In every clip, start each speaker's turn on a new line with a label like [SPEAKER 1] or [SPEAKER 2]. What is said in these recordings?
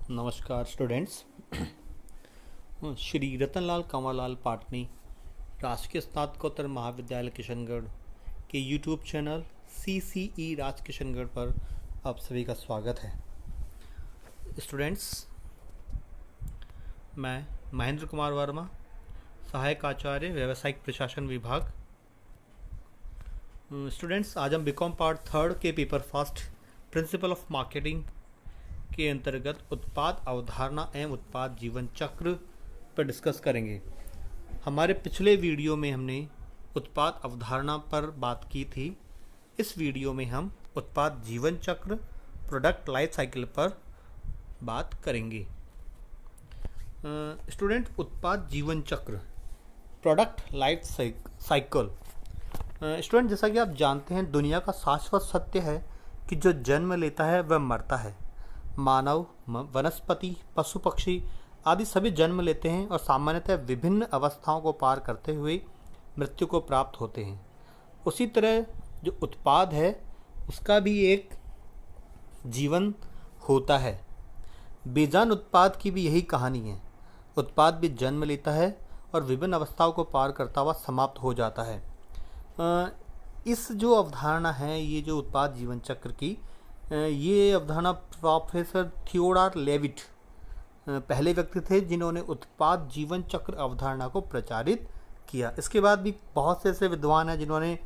[SPEAKER 1] नमस्कार स्टूडेंट्स। श्री रतनलाल कंवरलाल पाटनी राजकीय स्नातकोत्तर महाविद्यालय किशनगढ़ के यूट्यूब चैनल CCE राज किशनगढ़ पर आप सभी का स्वागत है। स्टूडेंट्स, मैं महेंद्र कुमार वर्मा, सहायक आचार्य व्यावसायिक प्रशासन विभाग। स्टूडेंट्स, आज हम बीकॉम पार्ट 3 के paper first principle of marketing के अंतर्गत उत्पाद अवधारणा एवं उत्पाद जीवन चक्र पर डिस्कस करेंगे। हमारे पिछले वीडियो में हमने उत्पाद अवधारणा पर बात की थी। इस वीडियो में हम उत्पाद जीवन चक्र प्रोडक्ट लाइफ साइकिल पर बात करेंगे। स्टूडेंट, उत्पाद जीवन चक्र प्रोडक्ट लाइफ साइकिल। स्टूडेंट, जैसा कि आप जानते हैं, दुनिया का शाश्वत सत्य है कि जो जन्म लेता है वह मरता है। मानव, वनस्पति, पशु पक्षी आदि सभी जन्म लेते हैं और सामान्यतः विभिन्न अवस्थाओं को पार करते हुए मृत्यु को प्राप्त होते हैं। उसी तरह जो उत्पाद है उसका भी एक जीवन होता है। बेजान उत्पाद की भी यही कहानी है। उत्पाद भी जन्म लेता है और विभिन्न अवस्थाओं को पार करता हुआ समाप्त हो जाता है। इस जो अवधारणा है, ये जो उत्पाद जीवन चक्र की, ये अवधारणा प्रोफेसर थियोडोर लेविट पहले व्यक्ति थे जिन्होंने उत्पाद जीवन चक्र अवधारणा को प्रचारित किया। इसके बाद भी बहुत से ऐसे विद्वान हैं जिन्होंने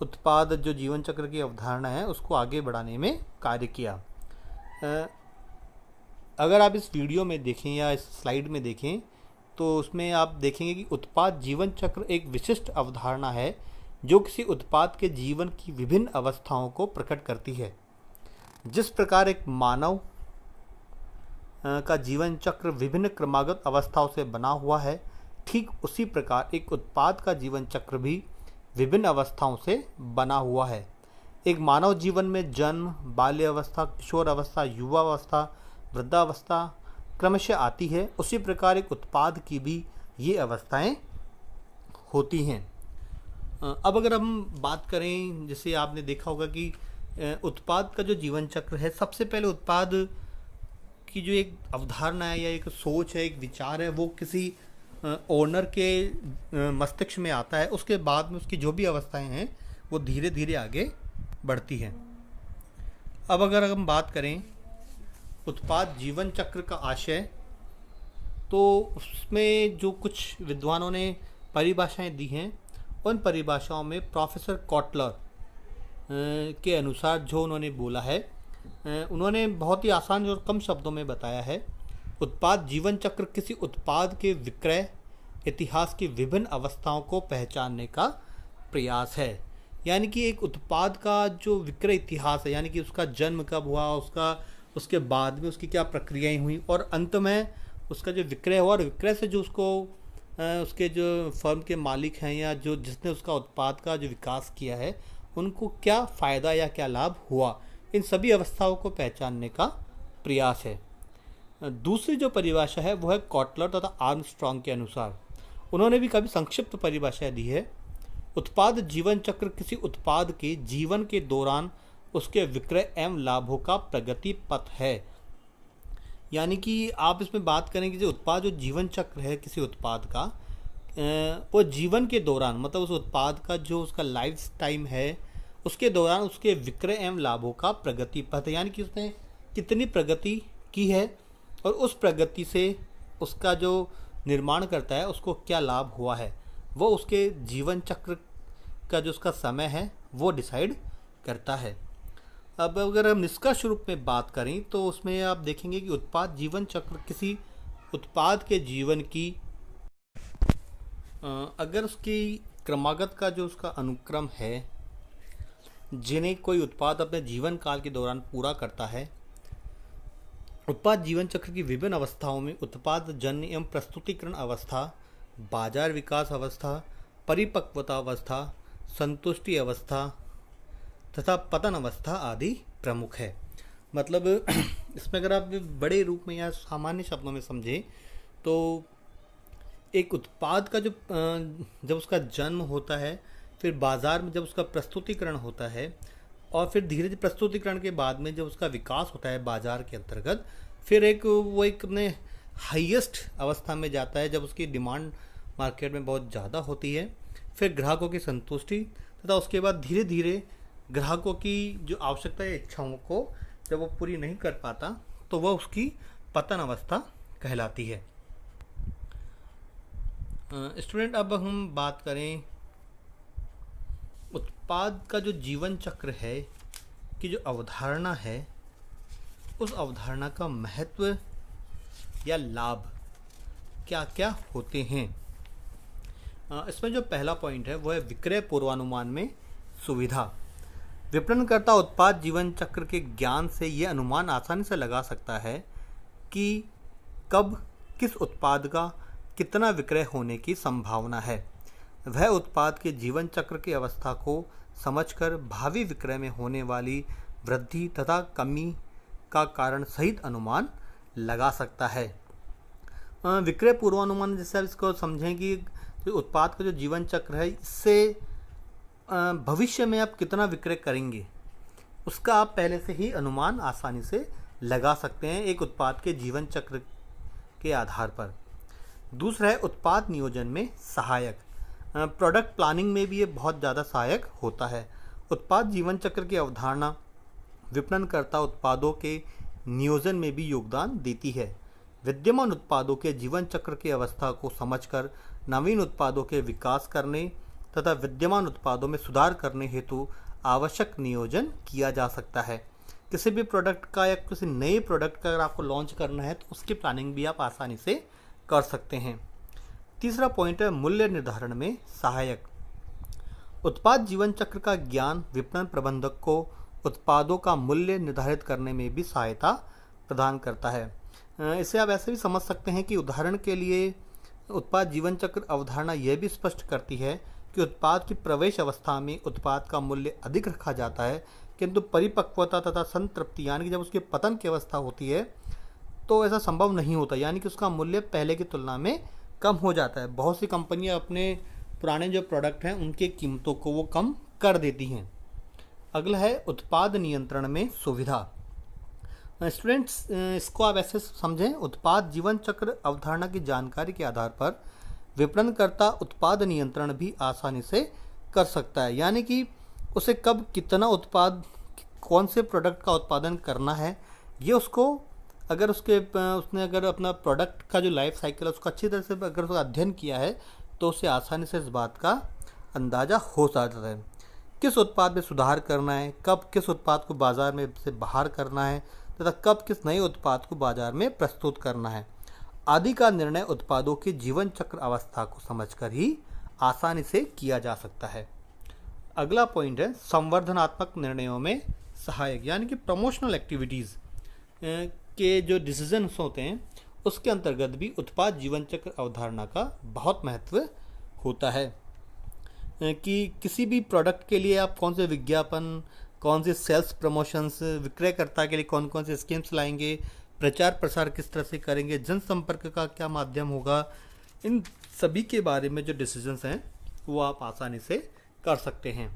[SPEAKER 1] उत्पाद जो जीवन चक्र की अवधारणा है उसको आगे बढ़ाने में कार्य किया। अगर आप इस वीडियो में देखें या इस स्लाइड में देखें तो उसमें आप देखेंगे कि उत्पाद जीवन चक्र एक विशिष्ट अवधारणा है जो किसी उत्पाद के जीवन की विभिन्न अवस्थाओं को प्रकट करती है। जिस प्रकार एक मानव का जीवन चक्र विभिन्न क्रमागत अवस्थाओं से बना हुआ है, ठीक उसी प्रकार एक उत्पाद का जीवन चक्र भी विभिन्न अवस्थाओं से बना हुआ है। एक मानव जीवन में जन्म, बाल्य अवस्था, किशोर अवस्था, युवा अवस्था, वृद्धावस्था क्रमशः आती है। उसी प्रकार एक उत्पाद की भी ये अवस्थाएं होती हैं। अब अगर हम बात करें, जैसे आपने देखा होगा कि उत्पाद का जो जीवन चक्र है, सबसे पहले उत्पाद की जो एक अवधारणा है या एक सोच है, एक विचार है, वो किसी ओनर के मस्तिष्क में आता है। उसके बाद में उसकी जो भी अवस्थाएं हैं वो धीरे धीरे आगे बढ़ती हैं। अब अगर हम बात करें उत्पाद जीवन चक्र का आशय, तो उसमें जो कुछ विद्वानों ने परिभाषाएं दी हैं, उन परिभाषाओं में प्रोफेसर कॉटलर के अनुसार जो उन्होंने बोला है, उन्होंने बहुत ही आसान और कम शब्दों में बताया है। उत्पाद जीवन चक्र किसी उत्पाद के विक्रय इतिहास की विभिन्न अवस्थाओं को पहचानने का प्रयास है। यानी कि एक उत्पाद का जो विक्रय इतिहास है, यानी कि उसका जन्म कब हुआ, उसके बाद में उसकी क्या प्रक्रियाएं हुई और अंत में उसका जो विक्रय हुआ, और विक्रय से जो उसके जो फर्म के मालिक हैं या जो जिसने उसका उत्पाद का जो विकास किया है, उनको क्या फ़ायदा या क्या लाभ हुआ, इन सभी अवस्थाओं को पहचानने का प्रयास है। दूसरी जो परिभाषा है वो है कॉटलर तथा आर्मस्ट्रॉन्ग के अनुसार। उन्होंने भी काफ़ी संक्षिप्त परिभाषा दी है। उत्पाद जीवन चक्र किसी उत्पाद के जीवन के दौरान उसके विक्रय एवं लाभों का प्रगति पथ है। यानी कि आप इसमें बात करें कि जो उत्पाद जो जीवन चक्र है किसी उत्पाद का, वो जीवन के दौरान, मतलब उस उत्पाद का जो उसका लाइफ टाइम है उसके दौरान उसके विक्रय एवं लाभों का प्रगति पथ, यानी कि उसने कितनी प्रगति की है और उस प्रगति से उसका जो निर्माण करता है उसको क्या लाभ हुआ है, वो उसके जीवन चक्र का जो उसका समय है वो डिसाइड करता है। अब अगर हम निष्कर्ष रूप में बात करें तो उसमें आप देखेंगे कि उत्पाद जीवन चक्र किसी उत्पाद के जीवन की, अगर उसकी क्रमागत का जो उसका अनुक्रम है जिन्हें कोई उत्पाद अपने जीवन काल के दौरान पूरा करता है। उत्पाद जीवन चक्र की विभिन्न अवस्थाओं में उत्पाद जन्य एवं प्रस्तुतिकरण अवस्था, बाजार विकास अवस्था, परिपक्वता अवस्था, संतुष्टि अवस्था तथा पतन अवस्था आदि प्रमुख है। मतलब इसमें अगर आप बड़े रूप में या सामान्य शब्दों में समझें तो एक उत्पाद का जब उसका जन्म होता है, फिर बाज़ार में जब उसका प्रस्तुतिकरण होता है और फिर धीरे धीरे प्रस्तुतिकरण के बाद में जब उसका विकास होता है बाज़ार के अंतर्गत, फिर एक वो एक अपने हाईएस्ट अवस्था में जाता है जब उसकी डिमांड मार्केट में बहुत ज़्यादा होती है। फिर ग्राहकों की संतुष्टि तथा उसके बाद धीरे धीरे ग्राहकों की जो आवश्यकता या इच्छाओं को जब वो पूरी नहीं कर पाता तो वह उसकी पतन अवस्था कहलाती है। स्टूडेंट, अब हम बात करें उत्पाद का जो जीवन चक्र है की जो अवधारणा है, उस अवधारणा का महत्व या लाभ क्या क्या होते हैं। इसमें जो पहला पॉइंट है वो है विक्रय पूर्वानुमान में सुविधा। विपणनकर्ता उत्पाद जीवन चक्र के ज्ञान से ये अनुमान आसानी से लगा सकता है कि कब किस उत्पाद का कितना विक्रय होने की संभावना है। वह उत्पाद के जीवन चक्र की अवस्था को समझकर भावी विक्रय में होने वाली वृद्धि तथा कमी का कारण सहित अनुमान लगा सकता है। विक्रय पूर्वानुमान, जैसे आप इसको समझें कि उत्पाद का जो जीवन चक्र है, इससे भविष्य में आप कितना विक्रय करेंगे उसका आप पहले से ही अनुमान आसानी से लगा सकते हैं एक उत्पाद के जीवन चक्र के आधार पर। दूसरा है उत्पाद नियोजन में सहायक। प्रोडक्ट प्लानिंग में भी ये बहुत ज़्यादा सहायक होता है। उत्पाद जीवन चक्र की अवधारणा विपणनकर्ता उत्पादों के नियोजन में भी योगदान देती है। विद्यमान उत्पादों के जीवन चक्र की अवस्था को समझकर नवीन उत्पादों के विकास करने तथा विद्यमान उत्पादों में सुधार करने हेतु आवश्यक नियोजन किया जा सकता है। किसी भी प्रोडक्ट का या किसी नए प्रोडक्ट का अगर आपको लॉन्च करना है तो उसकी प्लानिंग भी आप आसानी से कर सकते हैं। तीसरा पॉइंट है मूल्य निर्धारण में सहायक। उत्पाद जीवन चक्र का ज्ञान विपणन प्रबंधक को उत्पादों का मूल्य निर्धारित करने में भी सहायता प्रदान करता है। इसे आप ऐसे भी समझ सकते हैं कि उदाहरण के लिए उत्पाद जीवन चक्र अवधारणा यह भी स्पष्ट करती है कि उत्पाद की प्रवेश अवस्था में उत्पाद का मूल्य अधिक रखा जाता है, किंतु परिपक्वता तथा संतृप्ति यानी कि जब उसकी पतन की अवस्था होती है तो ऐसा संभव नहीं होता, यानी कि उसका मूल्य पहले की तुलना में कम हो जाता है। बहुत सी कंपनियां अपने पुराने जो प्रोडक्ट हैं उनकी कीमतों को वो कम कर देती हैं। अगला है उत्पाद नियंत्रण में सुविधा। स्टूडेंट्स, इसको आप ऐसे समझें, उत्पाद जीवन चक्र अवधारणा की जानकारी के आधार पर विपणनकर्ता उत्पाद नियंत्रण भी आसानी से कर सकता है, यानी कि उसे कब कितना उत्पाद कौन से प्रोडक्ट का उत्पादन करना है ये उसको अगर उसने अगर अपना प्रोडक्ट का जो लाइफ साइकिल है उसको अच्छी तरह से अगर उसका अध्ययन किया है तो उसे आसानी से इस बात का अंदाज़ा हो जाता है किस उत्पाद में सुधार करना है, कब किस उत्पाद को बाज़ार में से बाहर करना है तथा कब किस नए उत्पाद को बाज़ार में प्रस्तुत करना है आदि का निर्णय उत्पादों की जीवन चक्र अवस्था को समझकर ही आसानी से किया जा सकता है। अगला पॉइंट है संवर्धनात्मक निर्णयों में सहायक, यानी कि प्रमोशनल एक्टिविटीज़ के जो डिसीजंस होते हैं उसके अंतर्गत भी उत्पाद जीवन चक्र अवधारणा का बहुत महत्व होता है कि किसी भी प्रोडक्ट के लिए आप कौन से विज्ञापन, कौन से सेल्स प्रमोशंस, विक्रयकर्ता के लिए कौन कौन से स्कीम्स लाएंगे, प्रचार प्रसार किस तरह से करेंगे, जनसंपर्क का क्या माध्यम होगा, इन सभी के बारे में जो डिसीजंस हैं वो आप आसानी से कर सकते हैं।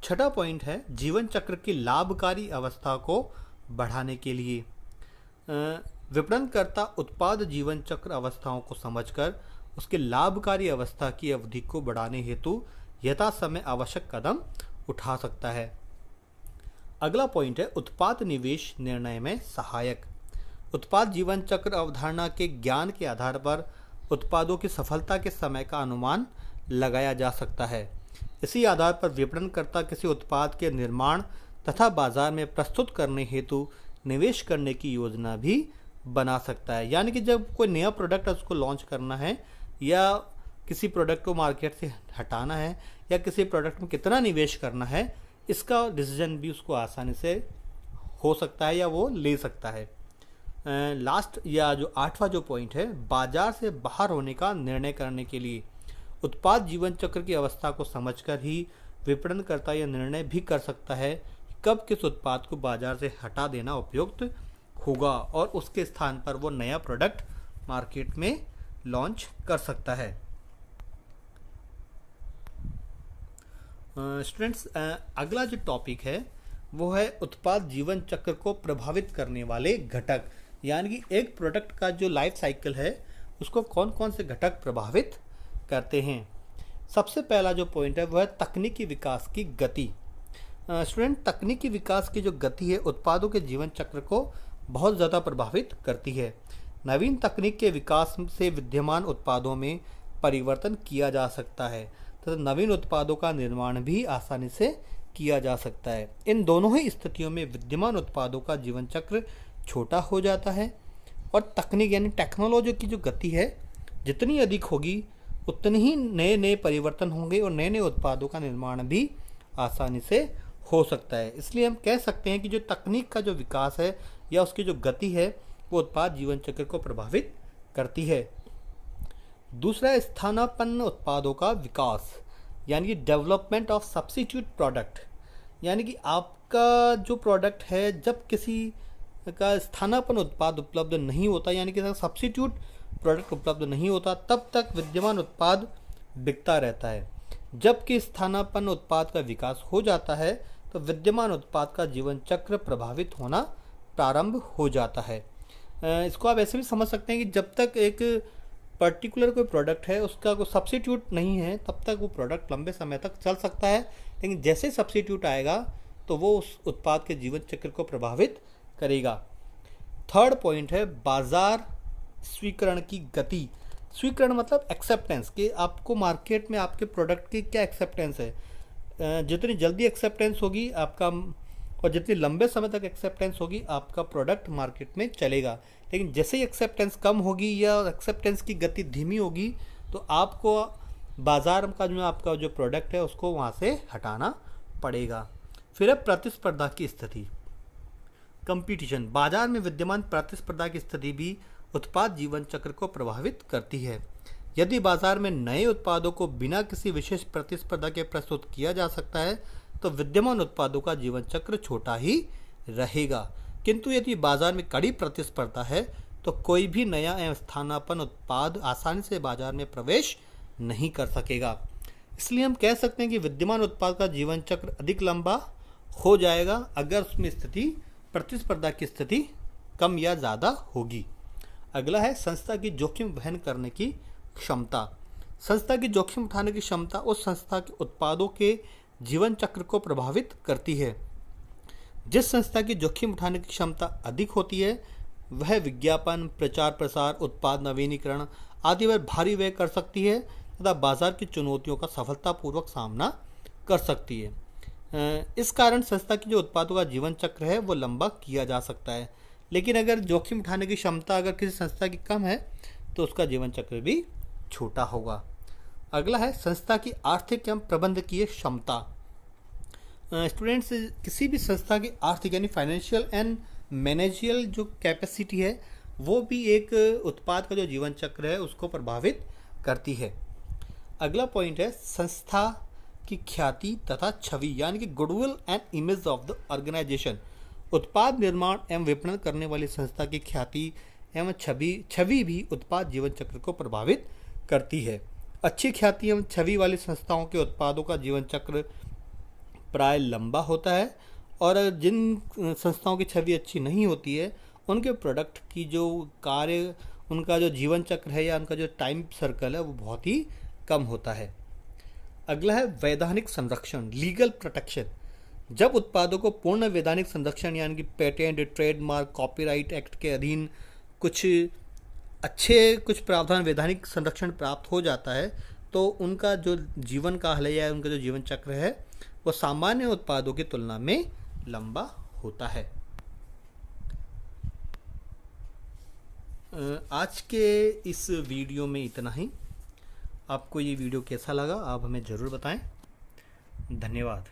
[SPEAKER 1] छठा पॉइंट है जीवन चक्र की लाभकारी अवस्था को बढ़ाने के लिए विपणनकर्ता उत्पाद जीवन चक्र अवस्थाओं को समझकर उसके लाभकारी अवस्था की अवधि को बढ़ाने हेतु यथा समय आवश्यक कदम उठा सकता है। अगला पॉइंट है उत्पाद निवेश निर्णय में सहायक। उत्पाद जीवन चक्र अवधारणा के ज्ञान के आधार पर उत्पादों की सफलता के समय का अनुमान लगाया जा सकता है। इसी आधार पर विपणनकर्ता किसी उत्पाद के निर्माण तथा बाजार में प्रस्तुत करने हेतु निवेश करने की योजना भी बना सकता है, यानी कि जब कोई नया प्रोडक्ट उसको लॉन्च करना है या किसी प्रोडक्ट को मार्केट से हटाना है या किसी प्रोडक्ट में कितना निवेश करना है, इसका डिसीजन भी उसको आसानी से हो सकता है या वो ले सकता है। लास्ट या जो आठवां जो पॉइंट है बाजार से बाहर होने का निर्णय करने के लिए उत्पाद जीवन चक्र की अवस्था को समझकर ही विपणनकर्ता यह निर्णय भी कर सकता है कब किस उत्पाद को बाजार से हटा देना उपयुक्त होगा और उसके स्थान पर वो नया प्रोडक्ट मार्केट में लॉन्च कर सकता है। स्टूडेंट्स, अगला जो टॉपिक है वो है उत्पाद जीवन चक्र को प्रभावित करने वाले घटक यानी कि एक प्रोडक्ट का जो लाइफ साइकिल है उसको कौन कौन से घटक प्रभावित करते हैं। सबसे पहला जो पॉइंट है वह है तकनीकी विकास की गति। स्टूडेंट, तकनीकी विकास की जो गति है उत्पादों के जीवन चक्र को बहुत ज़्यादा प्रभावित करती है। नवीन तकनीक के विकास से विद्यमान उत्पादों में परिवर्तन किया जा सकता है तथा नवीन उत्पादों का निर्माण भी आसानी से किया जा सकता है। इन दोनों ही स्थितियों में विद्यमान उत्पादों का जीवन चक्र छोटा हो जाता है और तकनीक यानी टेक्नोलॉजी की जो गति है जितनी अधिक होगी उतनी ही नए नए परिवर्तन होंगे और नए नए उत्पादों का निर्माण भी आसानी से हो सकता है। इसलिए हम कह सकते हैं कि जो तकनीक का जो विकास है या उसकी जो गति है वो उत्पाद जीवन चक्र को प्रभावित करती है। दूसरा, स्थानापन्न उत्पादों का विकास यानी कि डेवलपमेंट ऑफ सब्स्टिट्यूट प्रोडक्ट, यानी कि आपका जो प्रोडक्ट है जब किसी का स्थानापन्न उत्पाद उपलब्ध नहीं होता यानी कि सब्स्टिट्यूट प्रोडक्ट उपलब्ध नहीं होता तब तक विद्यमान उत्पाद बिकता रहता है। जबकि स्थानापन्न उत्पाद का विकास हो जाता है तो विद्यमान उत्पाद का जीवन चक्र प्रभावित होना प्रारंभ हो जाता है। इसको आप ऐसे भी समझ सकते हैं कि जब तक एक पर्टिकुलर कोई प्रोडक्ट है उसका कोई सब्स्टिट्यूट नहीं है तब तक वो प्रोडक्ट लंबे समय तक चल सकता है, लेकिन जैसे सब्स्टिट्यूट आएगा तो वो उस उत्पाद के जीवन चक्र को प्रभावित करेगा। थर्ड पॉइंट है बाजार स्वीकरण की गति। स्वीकरण मतलब एक्सेप्टेंस, कि आपको मार्केट में आपके प्रोडक्ट की क्या एक्सेप्टेंस है। जितनी जल्दी एक्सेप्टेंस होगी आपका और जितनी लंबे समय तक एक्सेप्टेंस होगी आपका प्रोडक्ट मार्केट में चलेगा, लेकिन जैसे ही एक्सेप्टेंस कम होगी या एक्सेप्टेंस की गति धीमी होगी तो आपको बाजार का जो आपका जो प्रोडक्ट है उसको वहाँ से हटाना पड़ेगा। फिर है प्रतिस्पर्धा की स्थिति, कंपटीशन। बाजार में विद्यमान प्रतिस्पर्धा की स्थिति भी उत्पाद जीवन चक्र को प्रभावित करती है। यदि बाजार में नए उत्पादों को बिना किसी विशेष प्रतिस्पर्धा के प्रस्तुत किया जा सकता है तो विद्यमान उत्पादों का जीवन चक्र छोटा ही रहेगा, किंतु यदि बाजार में कड़ी प्रतिस्पर्धा है तो कोई भी नया एवं स्थानापन्न उत्पाद आसानी से बाजार में प्रवेश नहीं कर सकेगा। इसलिए हम कह सकते हैं कि विद्यमान उत्पाद का जीवन चक्र अधिक लंबा हो जाएगा अगर उसमें स्थिति प्रतिस्पर्धा की स्थिति कम या ज़्यादा होगी। अगला है संस्था की जोखिम वहन करने की क्षमता। संस्था की जोखिम उठाने की क्षमता उस संस्था के उत्पादों के जीवन चक्र को प्रभावित करती है। जिस संस्था की जोखिम उठाने की क्षमता अधिक होती है वह विज्ञापन, प्रचार प्रसार, उत्पाद नवीनीकरण आदि पर भारी व्यय कर सकती है तथा बाजार की चुनौतियों का सफलतापूर्वक सामना कर सकती है। इस कारण संस्था की जो उत्पादों का जीवन चक्र है वो लंबा किया जा सकता है, लेकिन अगर जोखिम उठाने की क्षमता अगर किसी संस्था की कम है तो उसका जीवन चक्र भी छोटा होगा। अगला है संस्था की आर्थिक एवं प्रबंधकीय क्षमता। स्टूडेंट्स, किसी भी संस्था की आर्थिक यानी फाइनेंशियल एंड मैनेजियल जो कैपेसिटी है वो भी एक उत्पाद का जो जीवन चक्र है उसको प्रभावित करती है। अगला पॉइंट है संस्था की ख्याति तथा छवि यानी कि goodwill and image of the organisation. उत्पाद निर्माण एवं विपणन करने वाली संस्था की ख्याति एवं छवि भी उत्पाद जीवन चक्र को प्रभावित करती है। अच्छी ख्याति एवं छवि वाली संस्थाओं के उत्पादों का जीवन चक्र प्राय लंबा होता है और जिन संस्थाओं की छवि अच्छी नहीं होती है उनके प्रोडक्ट की जो कार्य उनका जो जीवन चक्र है या उनका जो टाइम सर्कल है वो बहुत ही कम होता है। अगला है वैधानिक संरक्षण, लीगल प्रोटेक्शन। जब उत्पादों को पूर्ण वैधानिक संरक्षण यानी कि पेटेंट, ट्रेडमार्क, कॉपीराइट एक्ट के अधीन कुछ प्रावधान वैधानिक संरक्षण प्राप्त हो जाता है तो उनका जो जीवन काल है या उनका जो जीवन चक्र है वो सामान्य उत्पादों की तुलना में लंबा होता है। आज के इस वीडियो में इतना ही। आपको ये वीडियो कैसा लगा आप हमें ज़रूर बताएं। धन्यवाद।